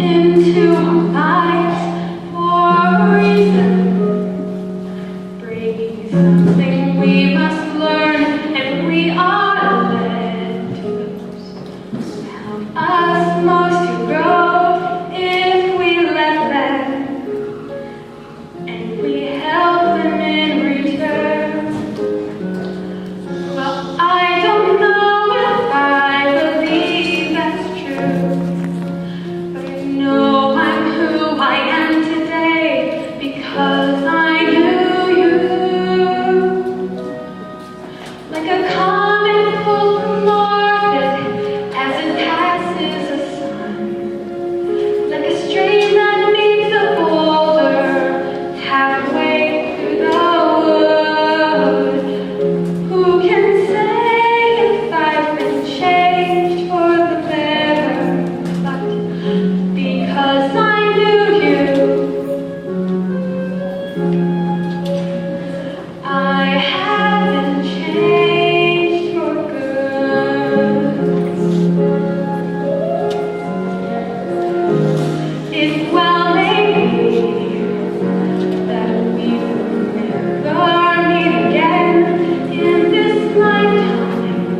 Into our lives for a reason, bringing something we must learn, and we are led to those who help us most to grow if we let them, and we help them in return. Well, I don't know if I believe that's true, but I know I'm who I am today because I knew you. Like a comet pulled from orbit as it passes the sun, like a stream that meets a boulder halfway through the wood. Who can say if I've been changed for the better? But because I knew you, I haven't changed for good. It well may be that we will never meet again in this lifetime.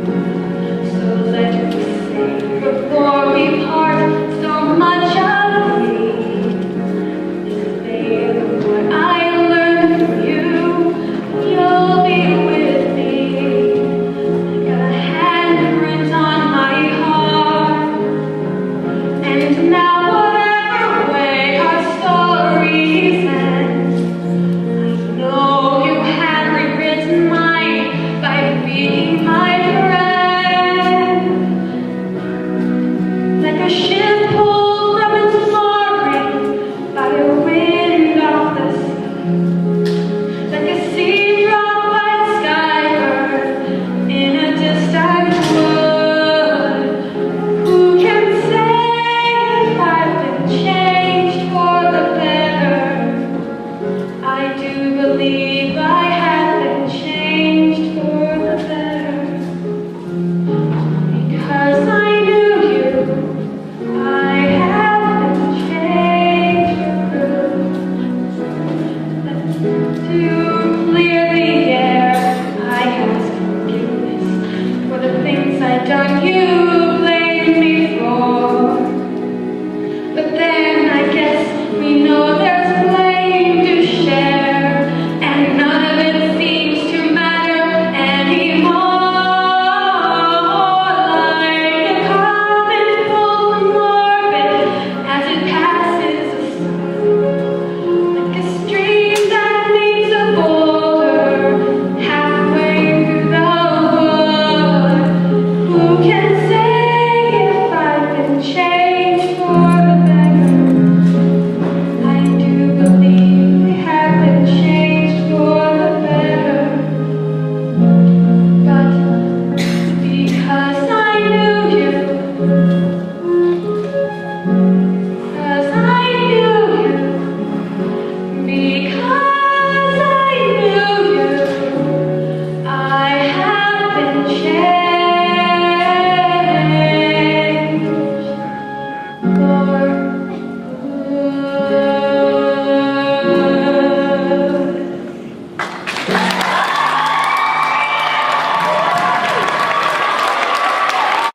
So let me say before we part, so much of me is made of what I learned from you. You'll be with me, like a handprint on my heart. And now whatever way our stories end, I know you have rewritten mine by being my friend. Like a ship pulled from its mooring by the wind off the sea, like a sea dropped by a skybird in a distant wood. Who can say if I've been changed for the better? I do believe